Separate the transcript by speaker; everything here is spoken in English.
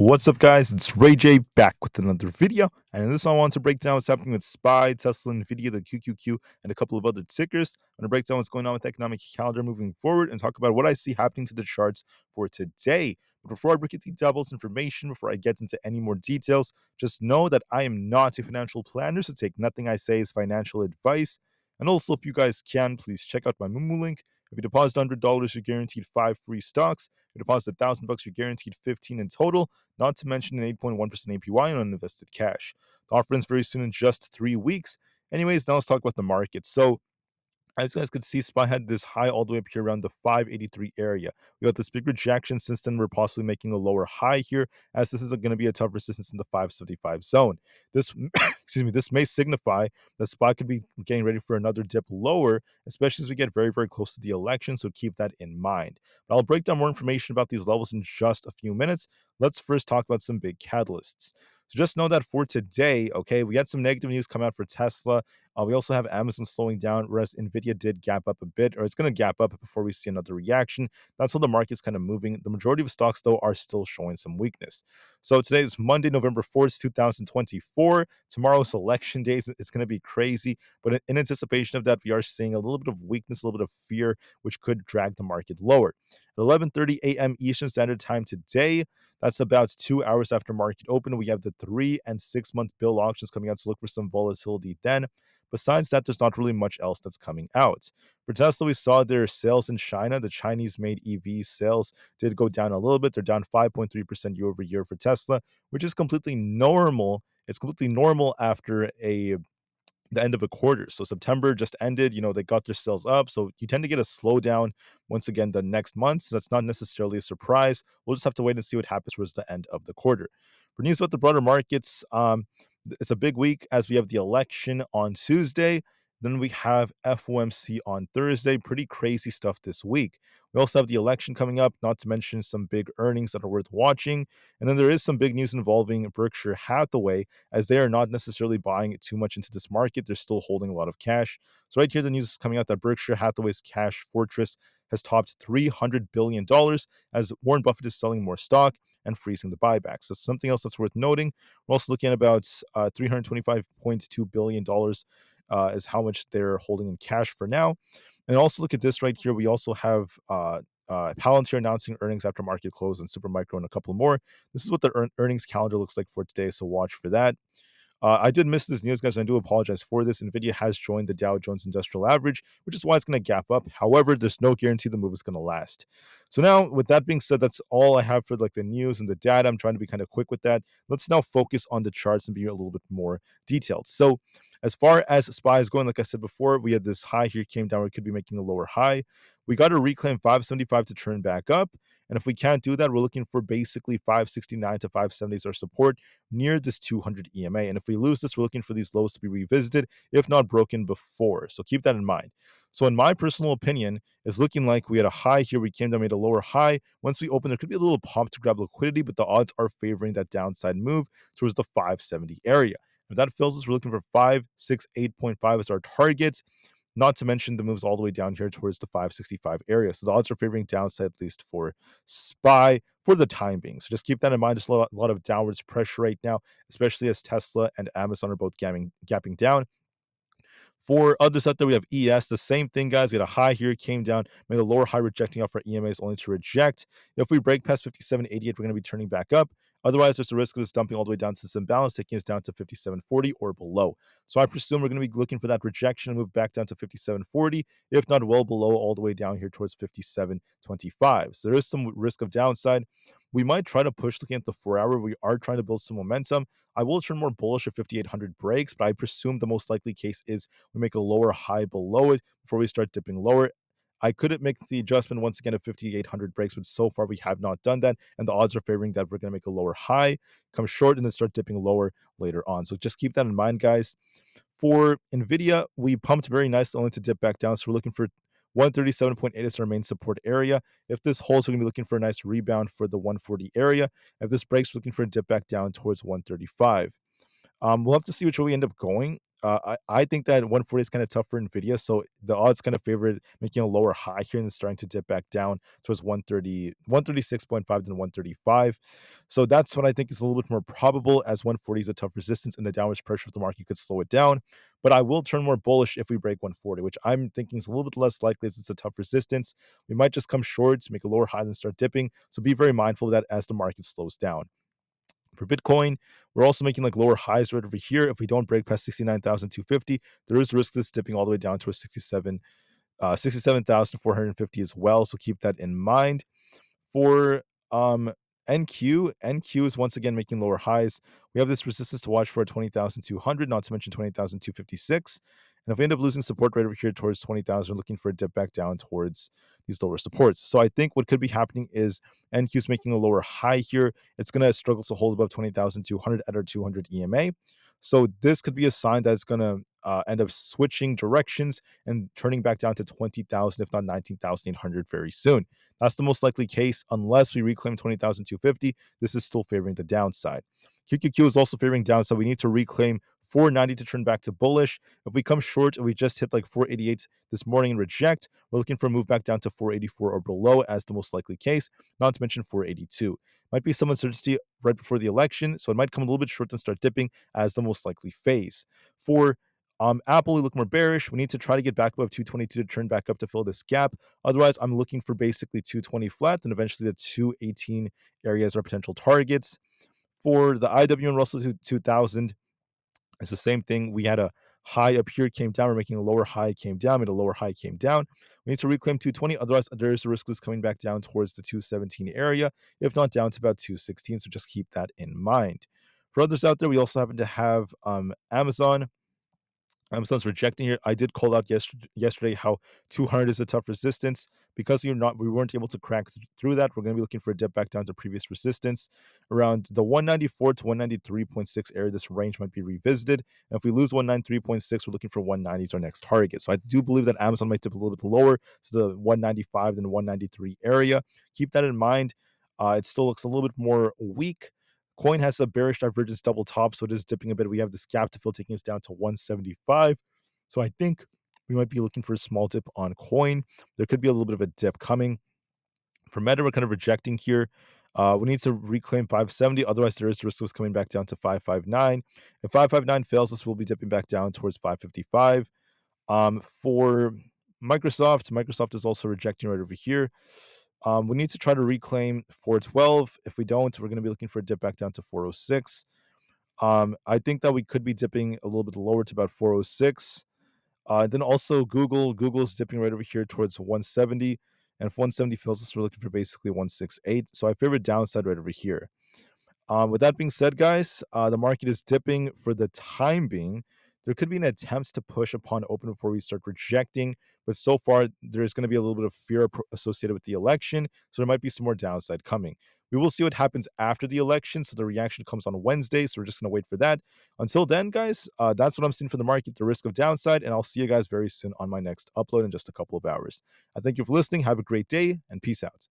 Speaker 1: What's up, guys? It's Rey-Jay back with another video, and in this one, I want to break down what's happening with SPY, Tesla, Nvda, the QQQ, and a couple of other tickers. I'm going to break down what's going on with the economic calendar moving forward and talk about what I see happening to the charts for today. But before I break it devil's information, before I get into any more details, just know that I am not a financial planner, so take nothing I say as financial advice. And also, if you guys can, please check out my Moomoo link. If you deposit $100, you're guaranteed 5 free stocks. If you deposit $1,000, you're guaranteed 15 in total, not to mention an 8.1% APY on invested cash. The offer ends very soon in just 3 weeks. Anyways, now let's talk about the market. So, as you guys could see, SPY had this high all the way up here around the 583 area. We got this big rejection. Since then, we're possibly making a lower high here, as this is going to be a tough resistance in the 575 zone. This, excuse me, this may signify that SPY could be getting ready for another dip lower, especially as we get very, very close to the election. So keep that in mind. But I'll break down more information about these levels in just a few minutes. Let's first talk about some big catalysts. So just know that for today, okay, we had some negative news come out for Tesla. We also have Amazon slowing down, whereas Nvda did gap up a bit, or it's going to gap up before we see another reaction. That's how the market's kind of moving. The majority of stocks, though, are still showing some weakness. So today is Monday, November 4th, 2024. Tomorrow's election day. It's going to be crazy. But in anticipation of that, we are seeing a little bit of weakness, a little bit of fear, which could drag the market lower. At 11:30 a.m. Eastern Standard Time today, that's about 2 hours after market open, we have the 3 and 6 month bill auctions coming out, so look for some volatility then. Besides that, there's not really much else that's coming out. For Tesla, we saw their sales in China. The Chinese-made EV sales did go down a little bit. They're down 5.3% year over year for Tesla, which is completely normal. It's completely normal after the end of a quarter. So September just ended, they got their sales up. So you tend to get a slowdown once again the next month. So that's not necessarily a surprise. We'll just have to wait and see what happens towards the end of the quarter. For news about the broader markets, it's a big week as we have the election on Tuesday. Then we have FOMC on Thursday. Pretty crazy stuff this week. We also have the election coming up, not to mention some big earnings that are worth watching. And then there is some big news involving Berkshire Hathaway, as they are not necessarily buying too much into this market. They're still holding a lot of cash. So right here, the news is coming out that Berkshire Hathaway's cash fortress has topped $300 billion as Warren Buffett is selling more stock and freezing the buybacks. So something else that's worth noting, we're also looking at about $325.2 billion is how much they're holding in cash for now. And also look at this right here. We also have Palantir announcing earnings after market close and Supermicro and a couple more. This is what the earnings calendar looks like for today, so watch for that. I did miss this news, guys, and I do apologize for this. Nvidia has joined the Dow Jones Industrial Average, which is why it's going to gap up. However, there's no guarantee the move is going to last. So now, with that being said, that's all I have for the news and the data. I'm trying to be kind of quick with that. Let's now focus on the charts and be a little bit more detailed. So as far as SPY is going, like I said before, we had this high here, came down. We could be making a lower high. We got to reclaim 575 to turn back up. And if we can't do that, we're looking for basically 569 to 570 as our support near this 200 EMA. And if we lose this, we're looking for these lows to be revisited, if not broken before. So keep that in mind. So in my personal opinion, it's looking like we had a high here. We came down, made a lower high. Once we open, there could be a little pop to grab liquidity, but the odds are favoring that downside move towards the 570 area. If that fills us, we're looking for 568.5 as our target. Not to mention the moves all the way down here towards the 565 area. So the odds are favoring downside, at least for SPY for the time being. So just keep that in mind. There's a lot of downwards pressure right now, especially as Tesla and Amazon are both gapping down. For others out there, we have ES, the same thing, guys. We had a high here, came down, made a lower high, rejecting off our EMAs only to reject. If we break past 57.88, we're going to be turning back up. Otherwise, there's a risk of this dumping all the way down to this imbalance, taking us down to 57.40 or below. So I presume we're going to be looking for that rejection and move back down to 57.40, if not well below, all the way down here towards 57.25. So there is some risk of downside. We might try to push looking at the 4-hour. We are trying to build some momentum. I will turn more bullish if 5,800 breaks, but I presume the most likely case is we make a lower high below it before we start dipping lower. I couldn't make the adjustment once again if 5,800 breaks, but so far we have not done that, and the odds are favoring that we're going to make a lower high, come short, and then start dipping lower later on. So just keep that in mind, guys. For Nvda, we pumped very nicely only to dip back down, so we're looking for 137.8 is our main support area. If this holds, we're going to be looking for a nice rebound for the 140 area. If this breaks, we're looking for a dip back down towards 135. We'll have to see which way we end up going. I think that 140 is kind of tough for Nvidia, so the odds kind of favor it making a lower high here and starting to dip back down towards 130, 136.5 than 135. So that's what I think is a little bit more probable, as 140 is a tough resistance and the downward pressure of the market could slow it down. But I will turn more bullish if we break 140, which I'm thinking is a little bit less likely as it's a tough resistance. We might just come short to make a lower high and start dipping. So be very mindful of that as the market slows down. For Bitcoin, we're also making like lower highs right over here. If we don't break past 69,250, there is a risk of this dipping all the way down to a 67,450 as well. So keep that in mind. For NQ is once again making lower highs. We have this resistance to watch for at 20,200, not to mention 20,256. And if we end up losing support right over here towards 20,000, we're looking for a dip back down towards these lower supports. So I think what could be happening is NQ is making a lower high here. It's going to struggle to hold above 20,200 at our 200 EMA. So this could be a sign that it's going to end up switching directions and turning back down to 20,000, if not 19,800 very soon. That's the most likely case unless we reclaim 20,250. This is still favoring the downside. QQQ is also favoring downside. We need to reclaim 490 to turn back to bullish. If we come short and we just hit like 488 this morning and reject, we're looking for a move back down to 484 or below as the most likely case, not to mention 482. Might be some uncertainty right before the election, so it might come a little bit short and start dipping as the most likely phase. For Apple, we look more bearish. We need to try to get back above 222 to turn back up to fill this gap. Otherwise, I'm looking for basically 220 flat and eventually the 218 areas are potential targets. For the IW and Russell 2000, it's the same thing. We had a high up here, came down. We're making a lower high, came down, made a lower high, came down. We need to reclaim 220. Otherwise, there is a risk of this coming back down towards the 217 area, if not down to about 216. So just keep that in mind. For others out there, we also happen to have Amazon. Amazon's rejecting here. I did call out yesterday how 200 is a tough resistance. Because we weren't able to crack through that, we're going to be looking for a dip back down to previous resistance around the 194 to 193.6 area. This range might be revisited. And if we lose 193.6, we're looking for 190 as our next target. So I do believe that Amazon might dip a little bit lower to the 195 than 193 area. Keep that in mind. It still looks a little bit more weak. Coin has a bearish divergence double top, so it is dipping a bit. We have this gap to fill, taking us down to 175. So I think we might be looking for a small dip on coin. There could be a little bit of a dip coming. For Meta, we're kind of rejecting here. We need to reclaim 570. Otherwise, there is a risk of us coming back down to 559. If 559 fails, this will be dipping back down towards 555. For Microsoft is also rejecting right over here. We need to try to reclaim 412. If we don't, we're going to be looking for a dip back down to 406. I think that we could be dipping a little bit lower to about 406. Then also Google's dipping right over here towards 170. And if 170 fails us, we're looking for basically 168. So I favor downside right over here. With that being said, guys, the market is dipping for the time being. There could be an attempt to push upon open before we start rejecting, but so far there's going to be a little bit of fear associated with the election, so there might be some more downside coming. We will see what happens after the election, so the reaction comes on Wednesday, so we're just going to wait for that. Until then, guys, that's what I'm seeing for the market, the risk of downside, and I'll see you guys very soon on my next upload in just a couple of hours. I thank you for listening. Have a great day, and peace out.